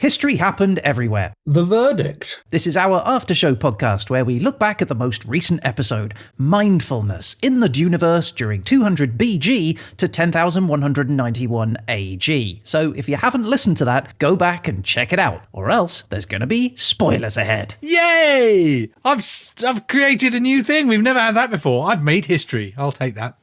History happened everywhere. The verdict. This is our after-show podcast where we look back at the most recent episode, Mindfulness, in the Duniverse during 200 BG to 10,191 AG. So if you haven't listened to that, go back and check it out, or else there's going to be spoilers ahead. Yay! I've created a new thing. We've never had that before. I've made history. I'll take that.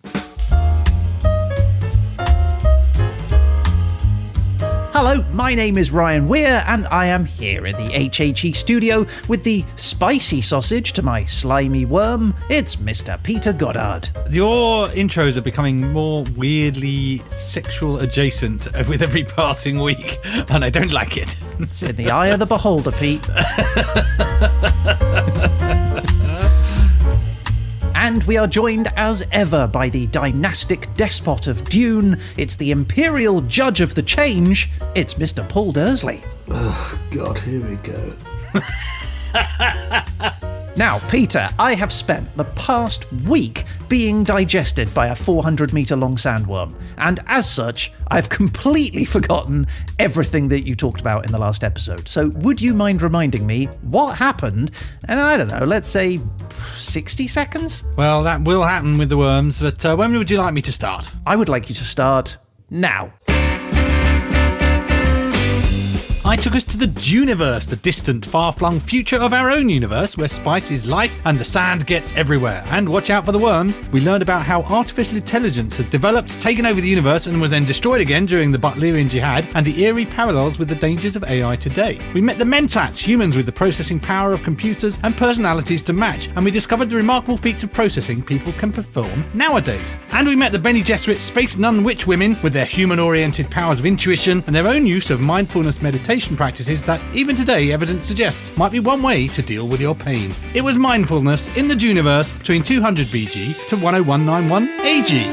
Hello, my name is Ryan Weir, and I am here in the HHE studio with the spicy sausage to my slimy worm. It's Mr. Peter Goddard. Your intros are becoming more weirdly sexual adjacent with every passing week, and I don't like it. It's in the eye of the beholder, Pete. And we are joined as ever by the dynastic despot of Dune. It's the imperial judge of the change. It's Mr. Paul Dersley. Oh, God, here we go. Now, Peter, I have spent the past week being digested by a 400-metre long sandworm, and as such, I've completely forgotten everything that you talked about in the last episode. So would you mind reminding me what happened? And I don't know, let's say 60 seconds? Well, that will happen with the worms, but when would you like me to start? I would like you to start now. I took us to the Duniverse, the distant, far-flung future of our own universe, where spice is life and the sand gets everywhere. And watch out for the worms. We learned about how artificial intelligence has developed, taken over the universe, and was then destroyed again during the Butlerian Jihad, and the eerie parallels with the dangers of AI today. We met the Mentats, humans with the processing power of computers and personalities to match, and we discovered the remarkable feats of processing people can perform nowadays. And we met the Bene Gesserit space nun witch women with their human-oriented powers of intuition and their own use of mindfulness meditation practices that, even today, evidence suggests might be one way to deal with your pain. It was Mindfulness in the Duniverse between 200 BG to 10191 AG.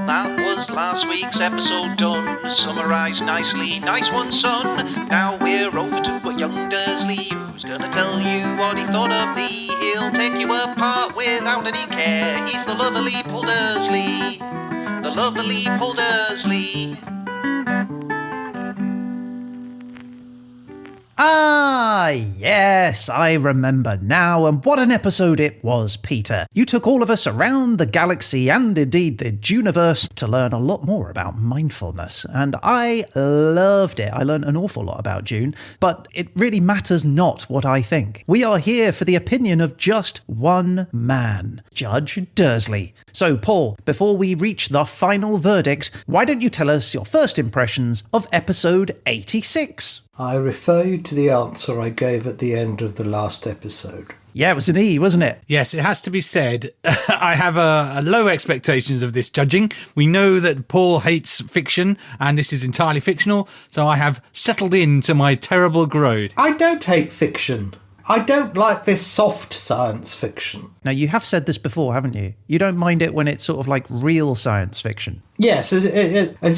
That was last week's episode done, summarised nicely. Nice one, son. Now we're over to a young Dursley, who's gonna tell you what he thought of thee. He'll take you apart without any care. He's the lovely Paul Dursley. The lovely Paul Dursley. Ah, yes, I remember now, and what an episode it was, Peter. You took all of us around the galaxy and indeed the Duniverse to learn a lot more about mindfulness, and I loved it. I learned an awful lot about Dune, but it really matters not what I think. We are here for the opinion of just one man, Judge Dersley. So, Paul, before we reach the final verdict, why don't you tell us your first impressions of episode 86? I refer you to the answer I gave at the end of the last episode. Yeah, it was an E, wasn't it? Yes, it has to be said. I have a low expectations of this judging. We know that Paul hates fiction, and this is entirely fictional, so I have settled into my terrible grade. I don't hate fiction. I don't like this soft science fiction. Now, you have said this before, haven't you? You don't mind it when it's sort of like real science fiction. Yes, as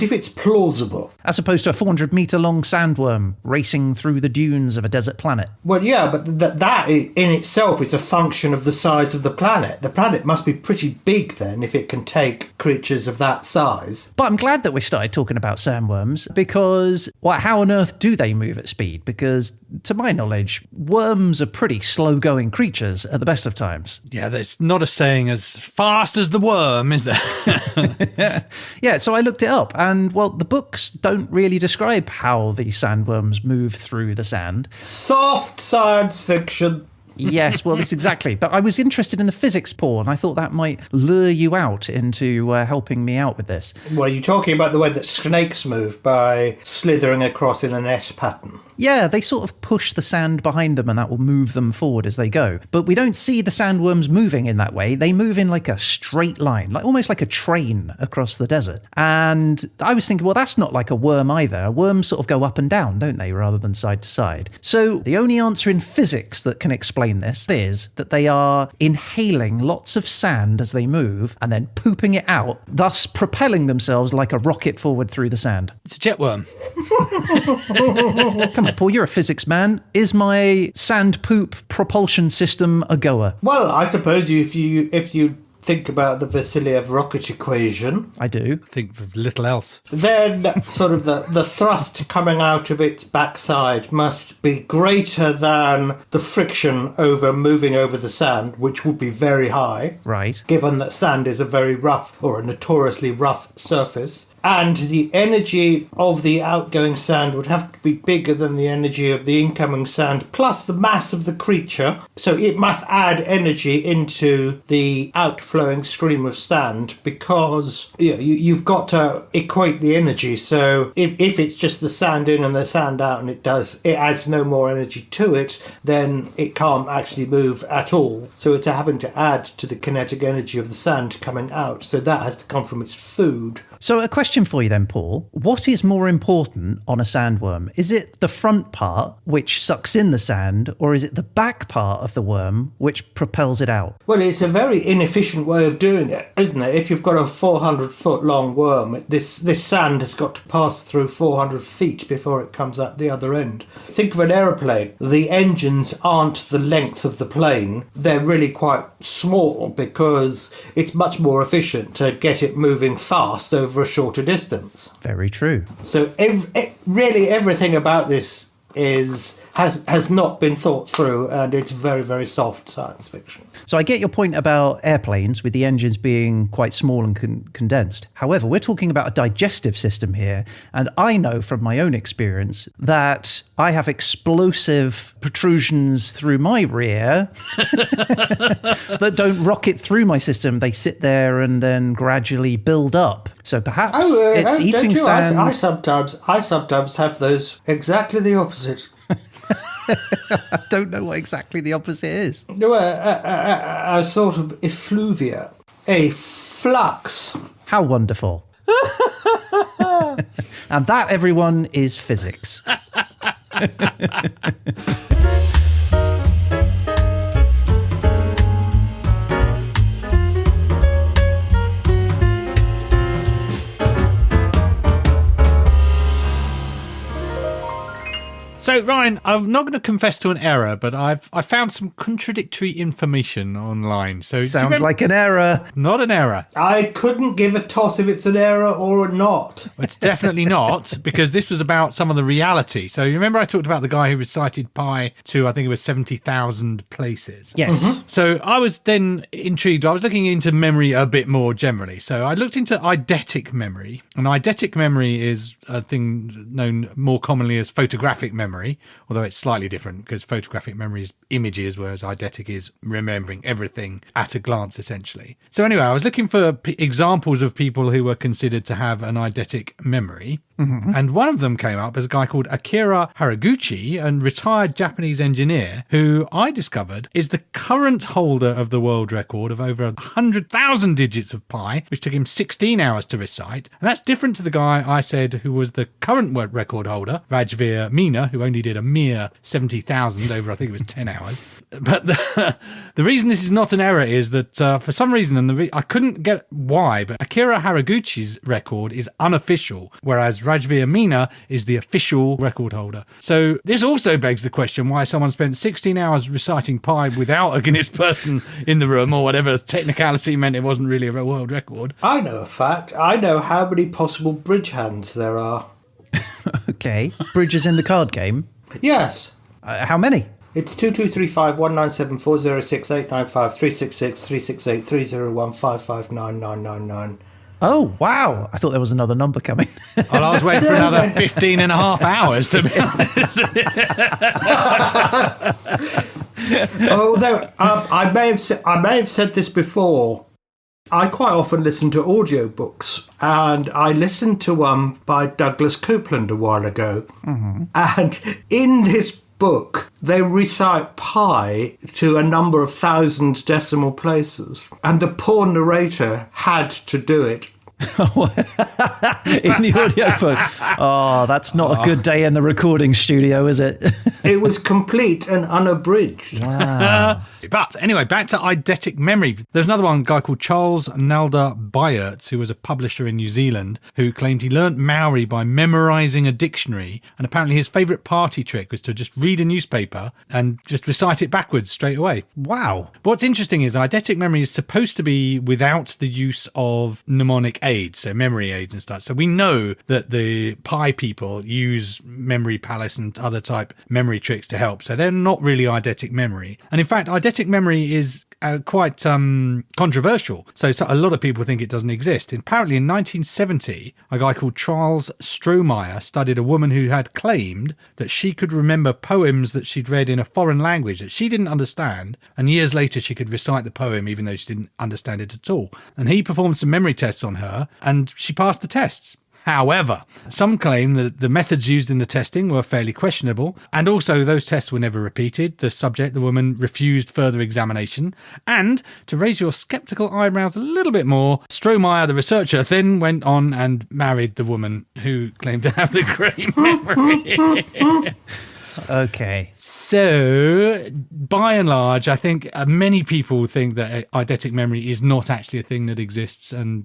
if it's plausible. As opposed to a 400-metre long sandworm racing through the dunes of a desert planet. Well, yeah, but that in itself is a function of the size of the planet. The planet must be pretty big then if it can take creatures of that size. But I'm glad that we started talking about sandworms because, how on earth do they move at speed? Because, to my knowledge, worms are pretty slow-going creatures at the best of times. Yeah, there's not a saying as fast as the worm, is there? Yeah, so I looked it up, and, well, the books don't really describe how the sandworms move through the sand. Soft science fiction. Yes, well, that's exactly. But I was interested in the physics, Paul, and I thought that might lure you out into helping me out with this. Well, are you talking about the way that snakes move by slithering across in an S pattern? Yeah, they sort of push the sand behind them and that will move them forward as they go. But we don't see the sandworms moving in that way. They move in like a straight line, like almost like a train across the desert. And I was thinking, well, that's not like a worm either. Worms sort of go up and down, don't they, rather than side to side. So the only answer in physics that can explain this is that they are inhaling lots of sand as they move and then pooping it out, thus propelling themselves like a rocket forward through the sand. It's a jet worm. Come on, Paul, you're a physics man. Is my sand poop propulsion system a goer? Well, I suppose if you think about the Vasiliev rocket equation, I do. Think of little else. then sort of the thrust coming out of its backside must be greater than the friction over moving over the sand, which would be very high, Right. given that sand is a very rough or a notoriously rough surface. And the energy of the outgoing sand would have to be bigger than the energy of the incoming sand, plus the mass of the creature. So it must add energy into the outflowing stream of sand, because you've got to equate the energy. So if it's just the sand in and the sand out, and it adds no more energy to it, then it can't actually move at all. So it's having to add to the kinetic energy of the sand coming out. So that has to come from its food. So a question for you then, Paul. What is more important on a sandworm? Is it the front part, which sucks in the sand, or is it the back part of the worm, which propels it out? Well, it's a very inefficient way of doing it, isn't it? If you've got a 400-foot long worm, this sand has got to pass through 400 feet before it comes out the other end. Think of an aeroplane. The engines aren't the length of the plane. They're really quite small, because it's much more efficient to get it moving fast over a shorter distance. Very true. So really everything about this has not been thought through, and it's very, very soft science fiction. So I get your point about airplanes with the engines being quite small and condensed. However, we're talking about a digestive system here, and I know from my own experience that I have explosive protrusions through my rear that don't rocket through my system. They sit there and then gradually build up. So perhaps it's eating sand. I sometimes have those exactly the opposite. I don't know what exactly the opposite is. No, a sort of effluvia, a flux. How wonderful. And that, everyone, is physics. So, Ryan, I'm not going to confess to an error, but I found some contradictory information online. So Sounds like an error. Not an error. I couldn't give a toss if it's an error or not. It's definitely not, because this was about some of the reality. So you remember I talked about the guy who recited pi to, I think it was 70,000 places. Yes. Mm-hmm. So I was then intrigued. I was looking into memory a bit more generally. So I looked into eidetic memory. And eidetic memory is a thing known more commonly as photographic memory, although it's slightly different because photographic memory is images, whereas eidetic is remembering everything at a glance, essentially. So anyway, I was looking for examples of people who were considered to have an eidetic memory. Mm-hmm. And one of them came up as a guy called Akira Haraguchi, a retired Japanese engineer who I discovered is the current holder of the world record of over 100,000 digits of pi, which took him 16 hours to recite. And that's different to the guy I said who was the current world record holder, Rajveer Meena, who only did a mere 70,000 over, I think it was 10 hours. But the reason this is not an error is that for some reason, and I couldn't get why, but Akira Haraguchi's record is unofficial, whereas Rajveer Meena is the official record holder. So this also begs the question why someone spent 16 hours reciting pi without a Guinness person in the room, or whatever technicality meant it wasn't really a world record. I know a fact. I know how many possible bridge hands there are. Okay. Bridges in the card game? Yes. How many? It's 2235 197 406 895 366 368 301 559 999. Oh, wow. I thought there was another number coming. Well, I was waiting for another 15 and a half hours, to be honest. Although I may have said this before. I quite often listen to audiobooks, and I listened to one by Douglas Coupland a while ago. Mm-hmm. And in this book, they recite pi to a number of thousand decimal places. And the poor narrator had to do it In the audiobook. Oh, that's not a good day in the recording studio, is it? It was complete and unabridged. Wow. But anyway, back to eidetic memory. There's another one, a guy called Charles Nalder Byerts, who was a publisher in New Zealand, who claimed he learnt Maori by memorising a dictionary. And apparently his favourite party trick was to just read a newspaper and just recite it backwards straight away. Wow. But what's interesting is eidetic memory is supposed to be without the use of mnemonic aids, so memory aids and stuff. So we know that the Pi people use memory palace and other type memory tricks to help. So they're not really eidetic memory. And in fact, eidetic memory is quite controversial. So a lot of people think it doesn't exist. And apparently in 1970, a guy called Charles Strohmeyer studied a woman who had claimed that she could remember poems that she'd read in a foreign language that she didn't understand. And years later, she could recite the poem even though she didn't understand it at all. And he performed some memory tests on her and she passed the tests. However, some claim that the methods used in the testing were fairly questionable, and also those tests were never repeated. The woman, refused further examination. And to raise your sceptical eyebrows a little bit more, Strohmeyer, the researcher, then went on and married the woman who claimed to have the great memory. Okay. So, by and large, I think many people think that eidetic memory is not actually a thing that exists, and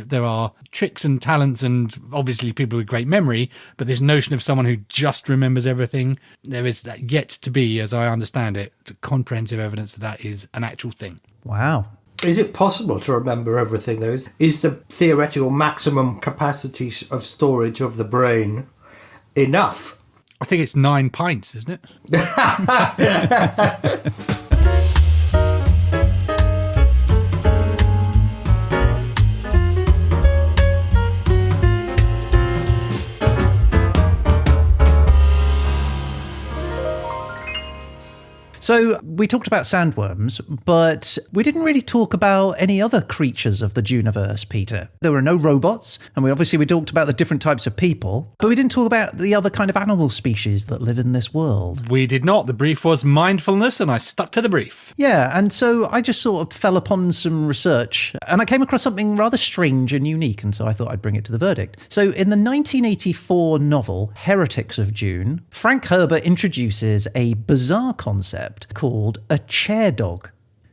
there are tricks and talents and obviously people with great memory, but this notion of someone who just remembers everything, there is yet to be, as I understand it, comprehensive evidence that is an actual thing. Wow. Is it possible to remember everything, though? Is the theoretical maximum capacity of storage of the brain enough? I think it's 9 pints, isn't it? So we talked about sandworms, but we didn't really talk about any other creatures of the Duniverse, Peter. There were no robots, and we talked about the different types of people, but we didn't talk about the other kind of animal species that live in this world. We did not. The brief was mindfulness, and I stuck to the brief. Yeah, and so I just sort of fell upon some research, and I came across something rather strange and unique, and so I thought I'd bring it to the verdict. So in the 1984 novel, Heretics of Dune, Frank Herbert introduces a bizarre concept called a Chairdogs.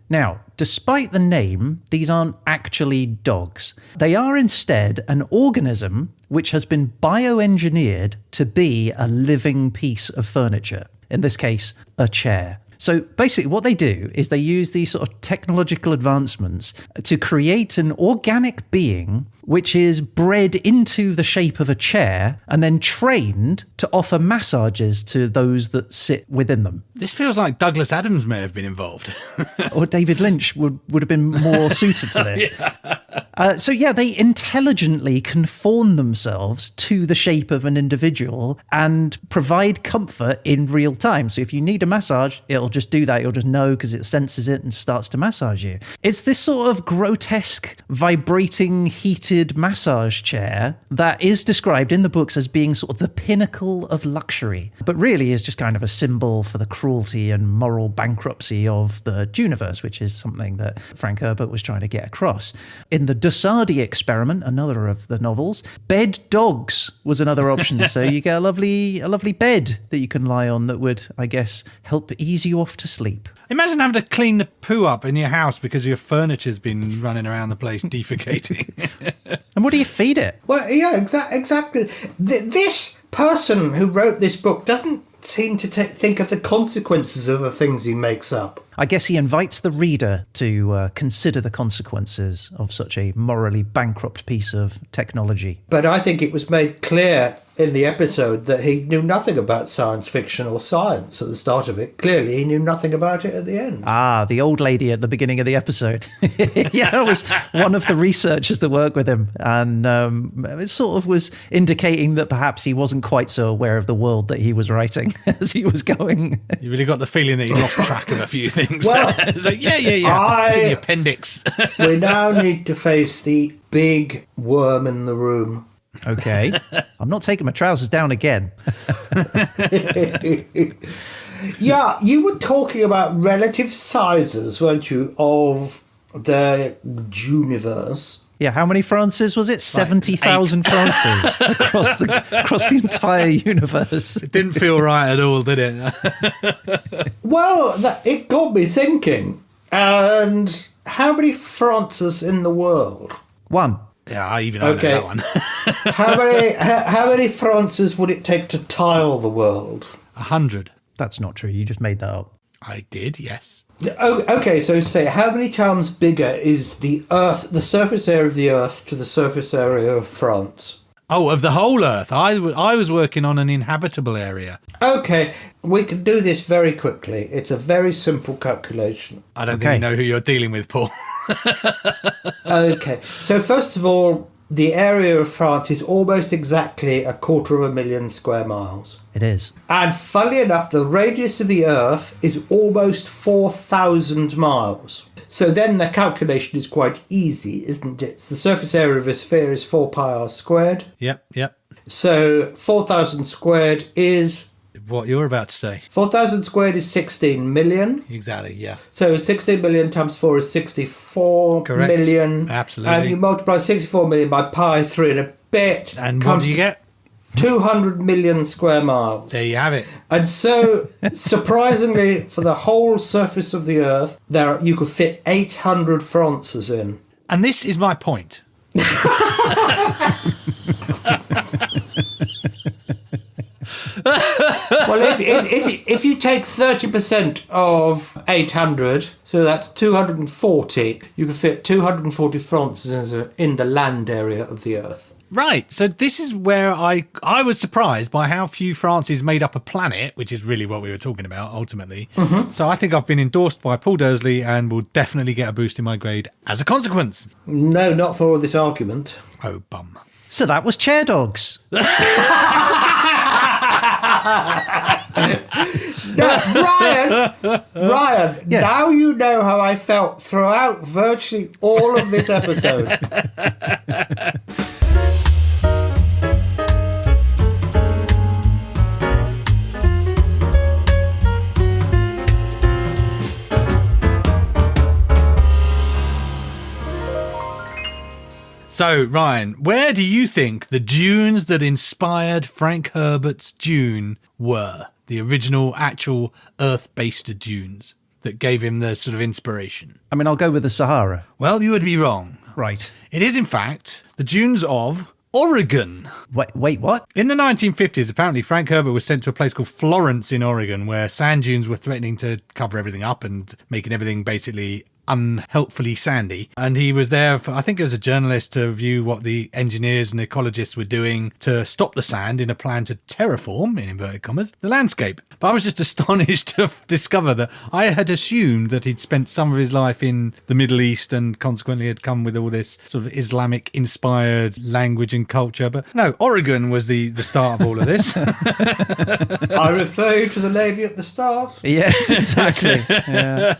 Now, despite the name, these aren't actually dogs. They are instead an organism which has been bioengineered to be a living piece of furniture. In this case, a chair. So basically what they do is they use these sort of technological advancements to create an organic being which is bred into the shape of a chair and then trained to offer massages to those that sit within them. This feels like Douglas Adams may have been involved. Or David Lynch would have been more suited to this. Yeah. They intelligently conform themselves to the shape of an individual and provide comfort in real time. So if you need a massage, it'll just do that. You'll just know because it senses it and starts to massage you. It's this sort of grotesque, vibrating, heated massage chair that is described in the books as being sort of the pinnacle of luxury, but really is just kind of a symbol for the cruelty and moral bankruptcy of the Duniverse, which is something that Frank Herbert was trying to get across. In the Dosadi experiment, another of the novels, bed dogs was another option. So you get a lovely bed that you can lie on that would, I guess, help ease you off to sleep. Imagine having to clean the poo up in your house because your furniture's been running around the place defecating. And what do you feed it? Well, yeah, exactly. This person who wrote this book doesn't seem to think of the consequences of the things he makes up. I guess he invites the reader to consider the consequences of such a morally bankrupt piece of technology. But I think it was made clear in the episode that he knew nothing about science fiction or science at the start of it. Clearly, he knew nothing about it at the end. Ah, the old lady at the beginning of the episode. Yeah, that was one of the researchers that worked with him. And it sort of was indicating that perhaps he wasn't quite so aware of the world that he was writing as he was going. You really got the feeling that he lost track of a few things. Well, it's like, yeah. It's in the appendix. We now need to face the big worm in the room. Okay. I'm not taking my trousers down again. Yeah, you were talking about relative sizes, weren't you, of the Duniverse? Yeah, how many Frances was it? 70,000 Frances across the entire universe. It didn't feel right at all, did it? Well, it got me thinking. And how many Frances in the world? 1. Yeah, I know that one. How many Frances would it take to tile the world? 100. That's not true. You just made that up. I did, yes. Oh, okay, so say, how many times bigger is the Earth, the surface area of the Earth, to the surface area of France? Oh, of the whole Earth. I was working on an inhabitable area. Okay, we can do this very quickly. It's a very simple calculation. I don't think you know who you're dealing with, Paul. Okay, so first of all, the area of France is almost exactly 250,000 square miles. It is. And funnily enough, the radius of the Earth is almost 4,000 miles. So then the calculation is quite easy, isn't it? The surface area of a sphere is 4 pi r squared. Yep. So 4,000 squared is... What you're about to say. 4,000 squared is 16 million. Exactly, yeah. So 16 million times 4 is 64 Correct. million. Absolutely. And you multiply 64 million by pi 3 and a bit. And what do you get? 200 million square miles. There you have it. And so, surprisingly, for the whole surface of the Earth, you could fit 800 Frances in. And this is my point. Well, if you take 30% of 800, so that's 240, you could fit 240 Frances in the land area of the Earth. Right, so this is where I was surprised by how few Frances made up a planet, which is really what we were talking about ultimately. Mm-hmm. So I think I've been endorsed by Paul Dersley and will definitely get a boost in my grade as a consequence. No, not for all this argument. Oh, bum. So that was Chairdogs. Ryan, yes. Now you know how I felt throughout virtually all of this episode. So, Ryan, where do you think the dunes that inspired Frank Herbert's Dune were? The original, actual Earth-based dunes that gave him the sort of inspiration. I mean, I'll go with the Sahara. Well, you would be wrong. Right. It is, in fact, the dunes of Oregon. Wait, what? In the 1950s, apparently Frank Herbert was sent to a place called Florence in Oregon, where sand dunes were threatening to cover everything up and making everything basically unhelpfully sandy. And he was there for, I think it was a journalist, to view what the engineers and ecologists were doing to stop the sand in a plan to terraform, in inverted commas, the landscape. But I was just astonished to discover that I had assumed that he'd spent some of his life in the Middle East and consequently had come with all this sort of Islamic inspired language and culture. But no, Oregon was the start of all of this. I refer you to the lady at the start. Yes, exactly. Yeah.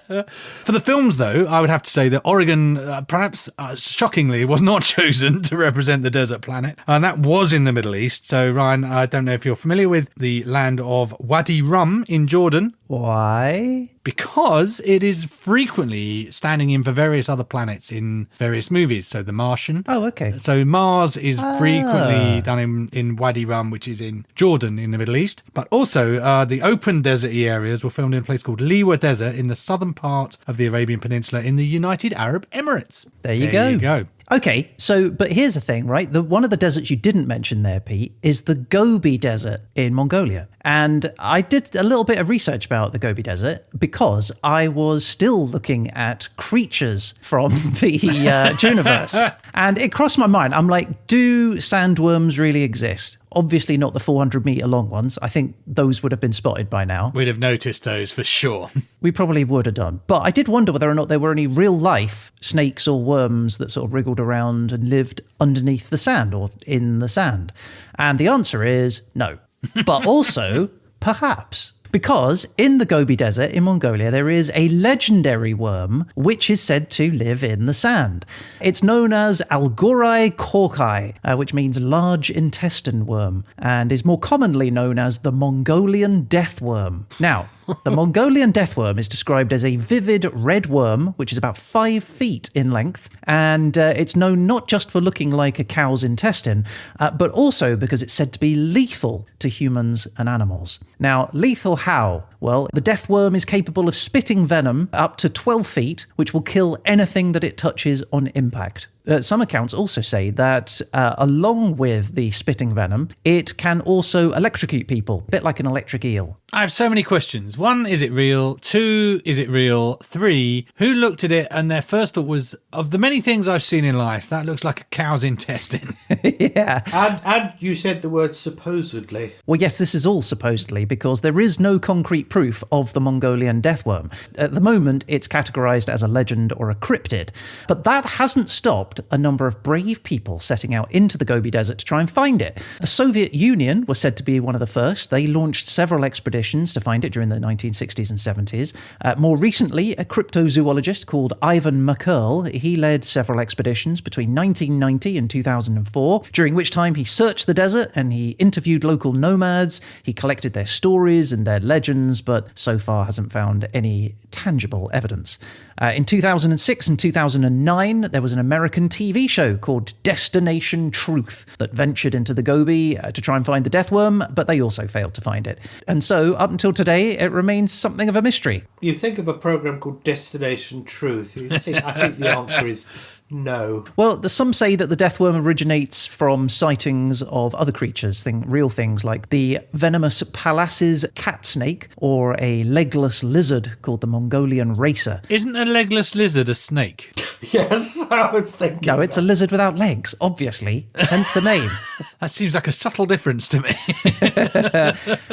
For the films, though, I would have to say that Oregon, perhaps shockingly, was not chosen to represent the desert planet. And that was in the Middle East. So, Ryan, I don't know if you're familiar with the land of Wadi Rum in Jordan. Why? Because it is frequently standing in for various other planets in various movies. So The Martian. Oh, okay. So Mars is frequently done in Wadi Rum, which is in Jordan in the Middle East. But also the open deserty areas were filmed in a place called Liwa Desert in the southern part of the Arabian Peninsula in the United Arab Emirates. There you go. Okay, so, but here's the thing, right? One of the deserts you didn't mention there, Pete, is the Gobi Desert in Mongolia. And I did a little bit of research about the Gobi Desert because I was still looking at creatures from the Duniverse. And it crossed my mind. I'm like, do sandworms really exist? Obviously not the 400-meter long ones. I think those would have been spotted by now. We'd have noticed those for sure. We probably would have done. But I did wonder whether or not there were any real-life snakes or worms that sort of wriggled around and lived underneath the sand or in the sand. And the answer is no. But also, perhaps. Because in the Gobi Desert in Mongolia, there is a legendary worm which is said to live in the sand. It's known as Algorai korkai, which means large intestine worm, and is more commonly known as the Mongolian deathworm. Now, The Mongolian deathworm is described as a vivid red worm, which is about 5 feet in length, and it's known not just for looking like a cow's intestine, but also because it's said to be lethal to humans and animals. Now, lethal how? Well, the deathworm is capable of spitting venom up to 12 feet, which will kill anything that it touches on impact. Some accounts also say that along with the spitting venom, it can also electrocute people, a bit like an electric eel. I have so many questions. 1, is it real? 2, is it real? 3, who looked at it and their first thought was, of the many things I've seen in life, that looks like a cow's intestine. Yeah. And you said the word supposedly. Well, yes, this is all supposedly, because there is no concrete proof of the Mongolian deathworm. At the moment, it's categorised as a legend or a cryptid. But that hasn't stopped a number of brave people setting out into the Gobi Desert to try and find it. The Soviet Union was said to be one of the first. They launched several expeditions to find it during the 1960s and 70s. More recently, a cryptozoologist called Ivan McCurl, he led several expeditions between 1990 and 2004, during which time he searched the desert and he interviewed local nomads. He collected their stories and their legends, but so far hasn't found any tangible evidence. In 2006 and 2009, there was an American TV show called Destination Truth that ventured into the Gobi to try and find the deathworm, but they also failed to find it. And so, up until today, it remains something of a mystery. You think of a program called Destination Truth. I think the answer is no. Well, some say that the deathworm originates from sightings of other creatures, real things like the venomous Pallas's cat snake or a legless lizard called the Mongolian racer. Isn't a legless lizard a snake? Yes, I was thinking. No, it's a lizard without legs, obviously, hence the name. That seems like a subtle difference to me.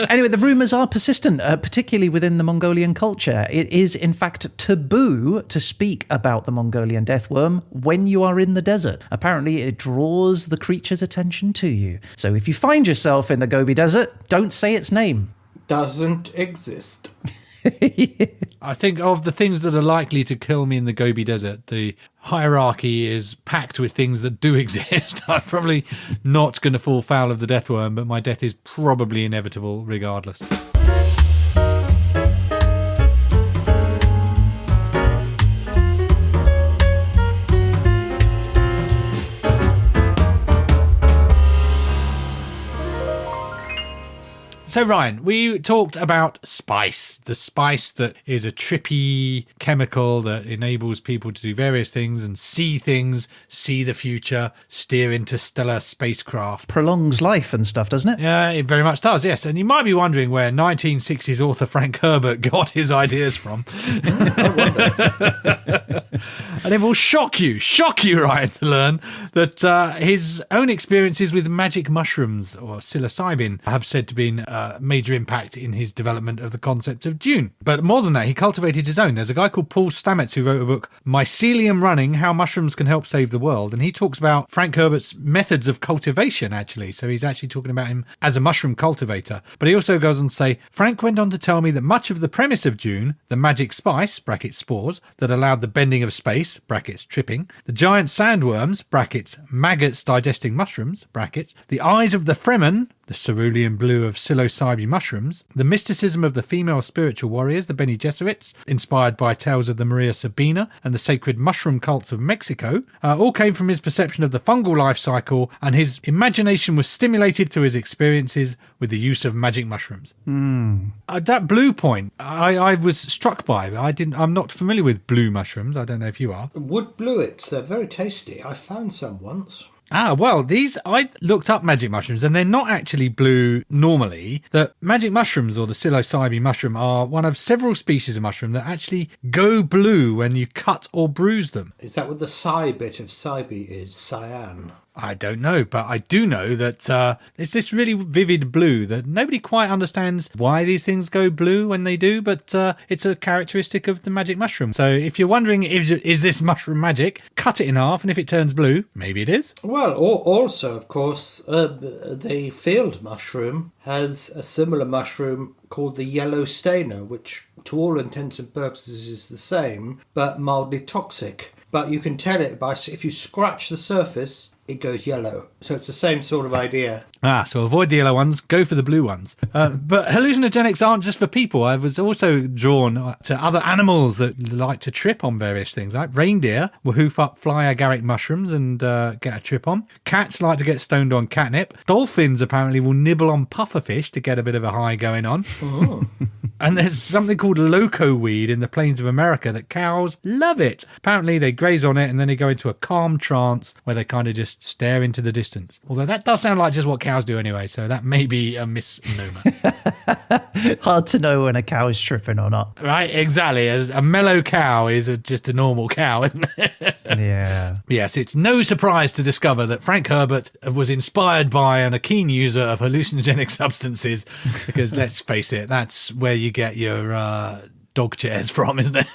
Anyway, the rumours are persistent, particularly within the Mongolian culture. It is, in fact, taboo to speak about the Mongolian deathworm when you are in the desert. Apparently, it draws the creature's attention to you. So if you find yourself in the Gobi Desert, don't say its name. Doesn't exist. I think of the things that are likely to kill me in the Gobi Desert, the hierarchy is packed with things that do exist. I'm probably not going to fall foul of the deathworm, but my death is probably inevitable regardless. So, Ryan, we talked about spice, the spice that is a trippy chemical that enables people to do various things and see things, see the future, steer interstellar spacecraft. Prolongs life and stuff, doesn't it? Yeah, it very much does, yes. And you might be wondering where 1960s author Frank Herbert got his ideas from. And it will shock you, Ryan, to learn that his own experiences with magic mushrooms, or psilocybin, have said to be major impact in his development of the concept of Dune. But more than that, he cultivated his own. There's a guy called Paul Stamets who wrote a book, Mycelium Running, How Mushrooms Can Help Save the World. And he talks about Frank Herbert's methods of cultivation, actually. So he's actually talking about him as a mushroom cultivator. But he also goes on to say, Frank went on to tell me that much of the premise of Dune, the magic spice, brackets spores, that allowed the bending of space, brackets tripping, the giant sandworms, brackets maggots digesting mushrooms, brackets, the eyes of the Fremen, the cerulean blue of psilocybe mushrooms, the mysticism of the female spiritual warriors, the Bene Gesserits, inspired by tales of the Maria Sabina and the sacred mushroom cults of Mexico, all came from his perception of the fungal life cycle, and his imagination was stimulated through his experiences with the use of magic mushrooms. That blue point, I was struck by. I'm not familiar with blue mushrooms. I don't know if you are. Wood bluets, they're very tasty. I found some once. Well, I looked up magic mushrooms and they're not actually blue normally. The magic mushrooms, or the psilocybe mushroom, are one of several species of mushroom that actually go blue when you cut or bruise them. Is that what the psi bit of cybe is? Cyan? I don't know, but I do know that it's this really vivid blue that nobody quite understands why these things go blue when they do, but it's a characteristic of the magic mushroom. So if you're wondering, is this mushroom magic, cut it in half, and if it turns blue, maybe it is. Well, also, of course, the field mushroom has a similar mushroom called the yellow stainer, which to all intents and purposes is the same, but mildly toxic. But you can tell it by, if you scratch the surface, it goes yellow. So it's the same sort of idea. So avoid the yellow ones, go for the blue ones. But hallucinogenics aren't just for people. I was also drawn to other animals that like to trip on various things. Like reindeer will hoof up fly agaric mushrooms and get a trip on. Cats like to get stoned on catnip. Dolphins apparently will nibble on pufferfish to get a bit of a high going on. Oh. And there's something called loco weed in the plains of America that cows love it. Apparently they graze on it and then they go into a calm trance where they kind of just stare into the distance. Although that does sound like just what cows do anyway, so that may be a misnomer. Hard to know when a cow is tripping or not. Right, exactly. A mellow cow is just a normal cow, isn't it? Yeah. Yes, it's no surprise to discover that Frank Herbert was inspired by and a keen user of hallucinogenic substances, because let's face it, that's where you get your dog chairs from, isn't it?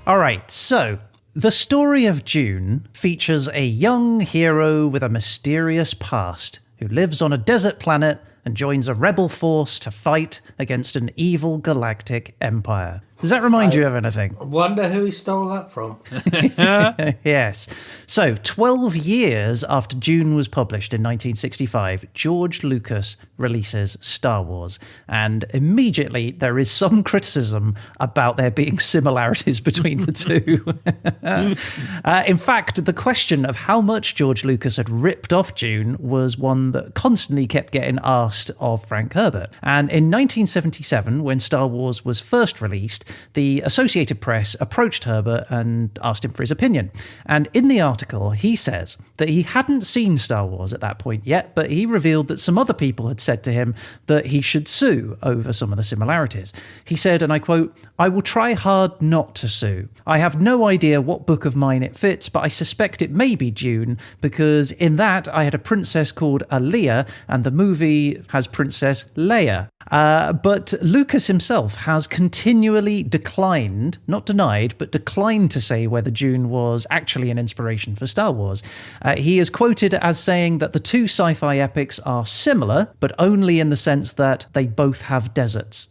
All right, so the story of Dune features a young hero with a mysterious past who lives on a desert planet and joins a rebel force to fight against an evil galactic empire. Does that remind you of anything? I wonder who he stole that from. Yes. So, 12 years after Dune was published in 1965, George Lucas releases Star Wars. And immediately there is some criticism about there being similarities between the two. In fact, the question of how much George Lucas had ripped off Dune was one that constantly kept getting asked of Frank Herbert. And in 1977, when Star Wars was first released, the Associated Press approached Herbert and asked him for his opinion. And in the article, he says that he hadn't seen Star Wars at that point yet, but he revealed that some other people had said to him that he should sue over some of the similarities. He said, and I quote, "I will try hard not to sue. I have no idea what book of mine it fits, but I suspect it may be Dune, because in that I had a princess called Aaliyah, and the movie has Princess Leia." But Lucas himself has continually declined, not denied, but declined to say whether Dune was actually an inspiration for Star Wars. He is quoted as saying that the two sci-fi epics are similar, but only in the sense that they both have deserts.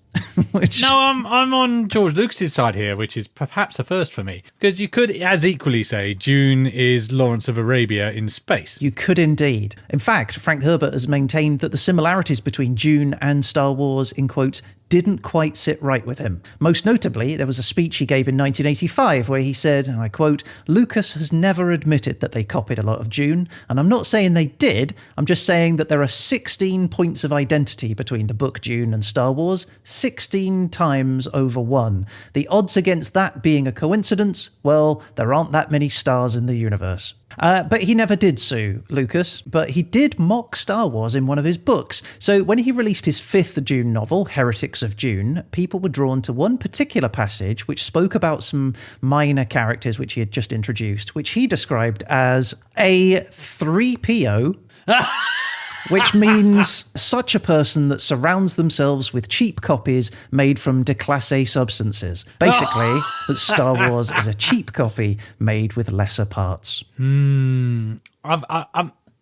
Which... No, I'm on George Lucas's side here, which is perhaps a first for me. Because you could as equally say Dune is Lawrence of Arabia in space. You could indeed. In fact, Frank Herbert has maintained that the similarities between Dune and Star Wars, in quotes, didn't quite sit right with him. Most notably, there was a speech he gave in 1985 where he said, and I quote, "Lucas has never admitted that they copied a lot of Dune, and I'm not saying they did, I'm just saying that there are 16 points of identity between the book Dune and Star Wars, 16 times over 1. The odds against that being a coincidence, well, there aren't that many stars in the universe." But he never did sue Lucas, but he did mock Star Wars in one of his books. So when he released his fifth Dune novel, Heretics of Dune, people were drawn to one particular passage which spoke about some minor characters which he had just introduced, which he described as a 3PO, which means such a person that surrounds themselves with cheap copies made from déclassé substances. Basically, that Star Wars is a cheap copy made with lesser parts.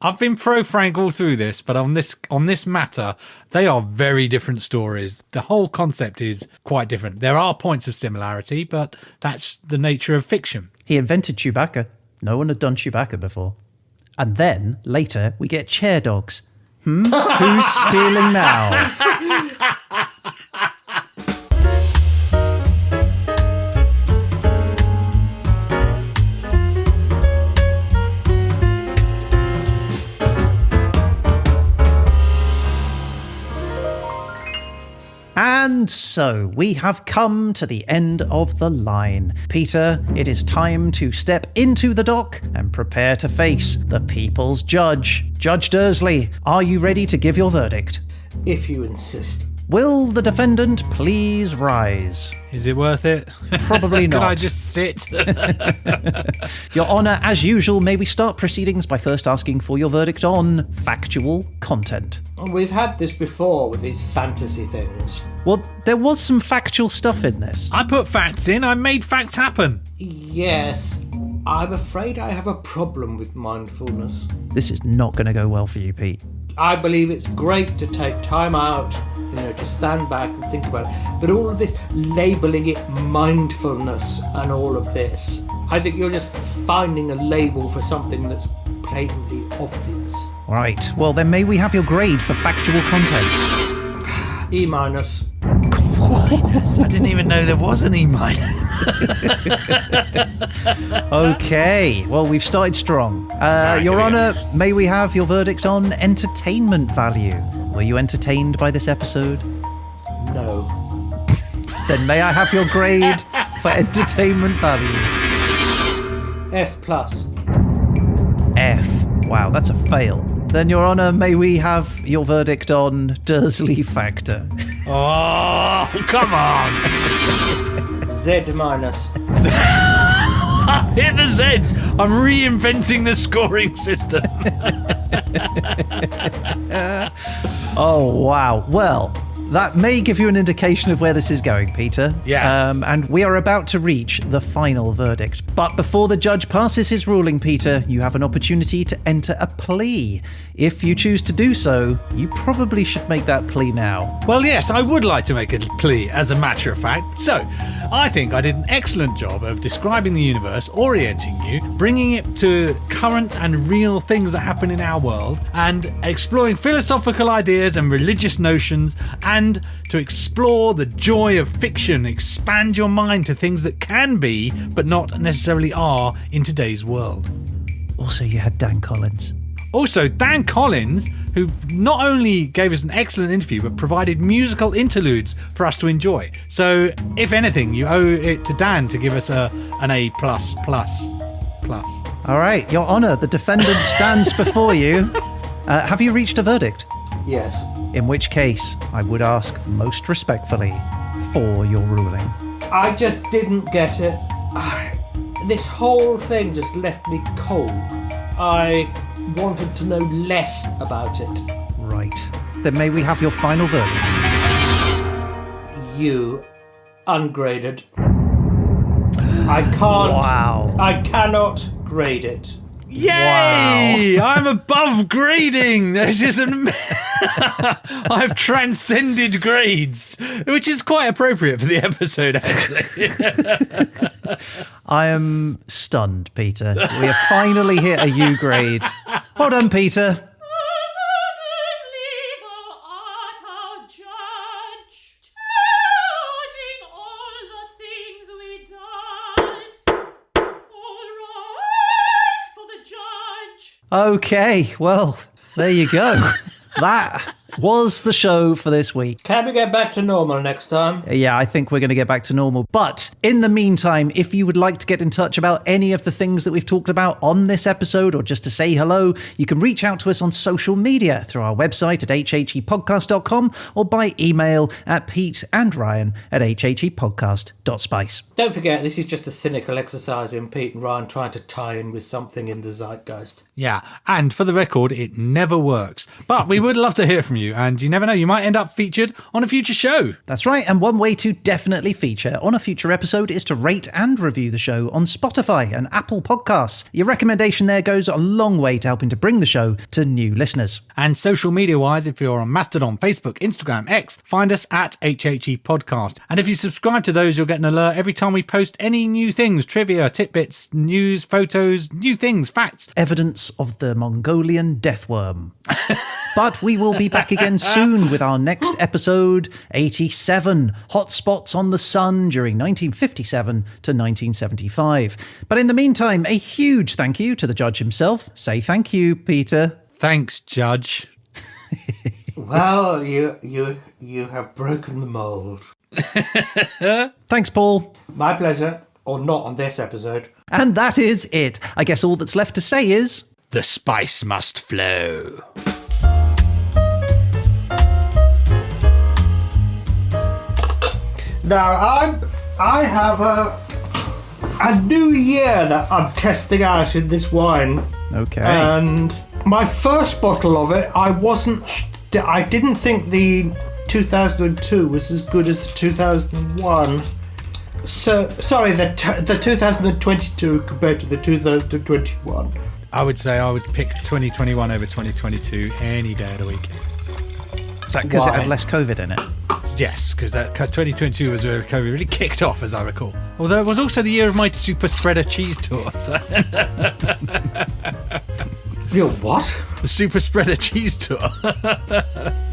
I've been pro Frank all through this, but on this matter, they are very different stories. The whole concept is quite different. There are points of similarity, but that's the nature of fiction. He invented Chewbacca. No one had done Chewbacca before. And then, later, we get Chairdogs. Who's stealing now? And so we have come to the end of the line. Peter, it is time to step into the dock and prepare to face the people's judge. Judge Dersley, are you ready to give your verdict? If you insist. Will the defendant please rise? Is it worth it? Probably not. Can I just sit? Your Honour, as usual, may we start proceedings by first asking for your verdict on factual content. We've had this before with these fantasy things. Well, there was some factual stuff in this. I put facts in. I made facts happen. Yes, I'm afraid I have a problem with mindfulness. This is not going to go well for you, Pete. I believe it's great to take time out, to stand back and think about it. But all of this labelling it mindfulness and all of this, I think you're just finding a label for something that's blatantly obvious. Right, well then may we have your grade for factual content? E-. Minus. I didn't even know there was an E-. Okay, well we've started strong. Your Honour, may we have your verdict on entertainment value? Were you entertained by this episode? No. Then may I have your grade for entertainment value? F+. F. Wow, that's a fail. Then, Your Honour, may we have your verdict on Dersley factor? Oh, come on! Z-. Hit the Z's! I'm reinventing the scoring system. Oh, wow. Well, that may give you an indication of where this is going, Peter. Yes. And we are about to reach the final verdict. But before the judge passes his ruling, Peter, you have an opportunity to enter a plea. If you choose to do so, you probably should make that plea now. Well, yes, I would like to make a plea, as a matter of fact. So, I think I did an excellent job of describing the universe, orienting you, bringing it to current and real things that happen in our world, and exploring philosophical ideas and religious notions, and to explore the joy of fiction, expand your mind to things that can be, but not necessarily are, in today's world. Also, you had Dan Collins. Also, Dan Collins, who not only gave us an excellent interview, but provided musical interludes for us to enjoy. So, if anything, you owe it to Dan to give us an A+++. All right, Your Honour, the defendant stands before you. Have you reached a verdict? Yes. In which case, I would ask most respectfully for your ruling. I just didn't get it. This whole thing just left me cold. I wanted to know less about it. Right. Then may we have your final verdict? You. Ungraded. I can't. Wow. I cannot grade it. Yay! Wow. I'm above grading. This is I've transcended grades, which is quite appropriate for the episode, actually. I am stunned, Peter. We have finally hit a U grade. Well done, Peter. Okay, well, there you go. That was the show for this week. Can we get back to normal next time? Yeah, I think we're going to get back to normal. But in the meantime, if you would like to get in touch about any of the things that we've talked about on this episode, or just to say hello, you can reach out to us on social media through our website at hhepodcast.com or by email at peteandryan@hhepodcast.spice. Don't forget, this is just a cynical exercise in Pete and Ryan trying to tie in with something in the zeitgeist. Yeah, and for the record, it never works. But we would love to hear from you, and you never know, you might end up featured on a future show. That's right, and one way to definitely feature on a future episode is to rate and review the show on Spotify and Apple Podcasts. Your recommendation there goes a long way to helping to bring the show to new listeners. And social media-wise, if you're on Mastodon, Facebook, Instagram, X, find us at HHE Podcast. And if you subscribe to those, you'll get an alert every time we post any new things, trivia, tidbits, news, photos, new things, facts. Evidence of the Mongolian Deathworm. But we will be back again soon with our next episode, 87, Hotspots on the Sun during 1957 to 1975. But in the meantime, a huge thank you to the judge himself. Say thank you, Peter. Thanks, Judge. Well, you have broken the mould. Thanks, Paul. My pleasure. Or not on this episode. And that is it. I guess all that's left to say is... the spice must flow. Now, I have a new year that I'm testing out in this wine. Okay. And my first bottle of it, I didn't think the 2002 was as good as the 2001. So, sorry, the 2022 compared to the 2021. I would say I would pick 2021 over 2022 any day of the week. Is that because it Why? had less COVID in it? Yes, because that 2022 was where COVID really kicked off, as I recall. Although it was also the year of my super spreader cheese tour. So. Your what? The super spreader cheese tour.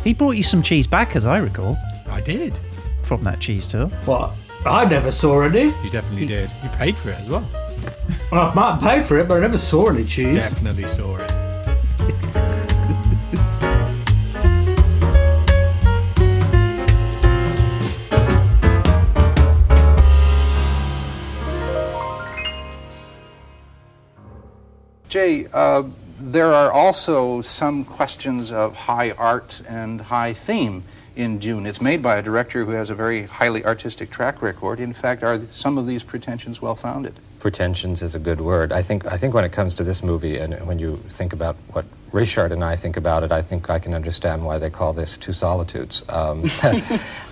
He brought you some cheese back, as I recall, I did. from that cheese tour. What? I never saw any. You definitely did. You paid for it as well. Well, I might have paid for it, but I never saw any cheese. Definitely saw it. Jay, there are also some questions of high art and high theme in Dune. It's made by a director who has a very highly artistic track record. In fact, are some of these pretensions well-founded? Pretensions is a good word. I think when it comes to this movie, and when you think about what Richard and I think about it, I think I can understand why they call this Two Solitudes.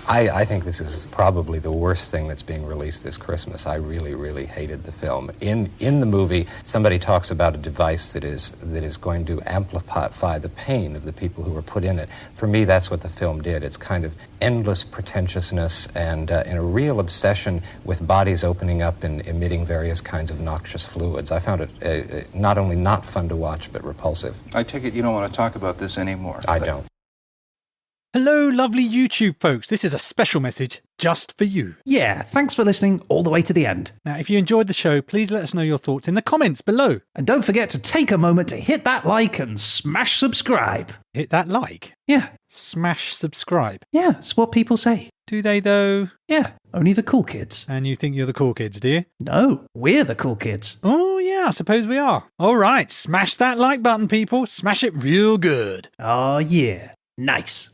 I think this is probably the worst thing that's being released this Christmas. I really, really hated the film. In the movie, somebody talks about a device that is going to amplify the pain of the people who were put in it. For me, that's what the film did. It's kind of endless pretentiousness and a real obsession with bodies opening up and emitting various kinds of noxious fluids. I found it not only not fun to watch, but repulsive. I take it you don't want to talk about this anymore. I don't. Hello, lovely YouTube folks. This is a special message just for you. Yeah, thanks for listening all the way to the end. Now, if you enjoyed the show, please let us know your thoughts in the comments below. And don't forget to take a moment to hit that like and smash subscribe. Hit that like. Yeah, Smash subscribe. yeah, it's what people say. Do they, though? Yeah, only the cool kids. And you think you're the cool kids, do you? No, we're the cool kids. Oh, yeah, I suppose we are. All right, smash that like button, people. Smash it real good. Oh, yeah. Nice.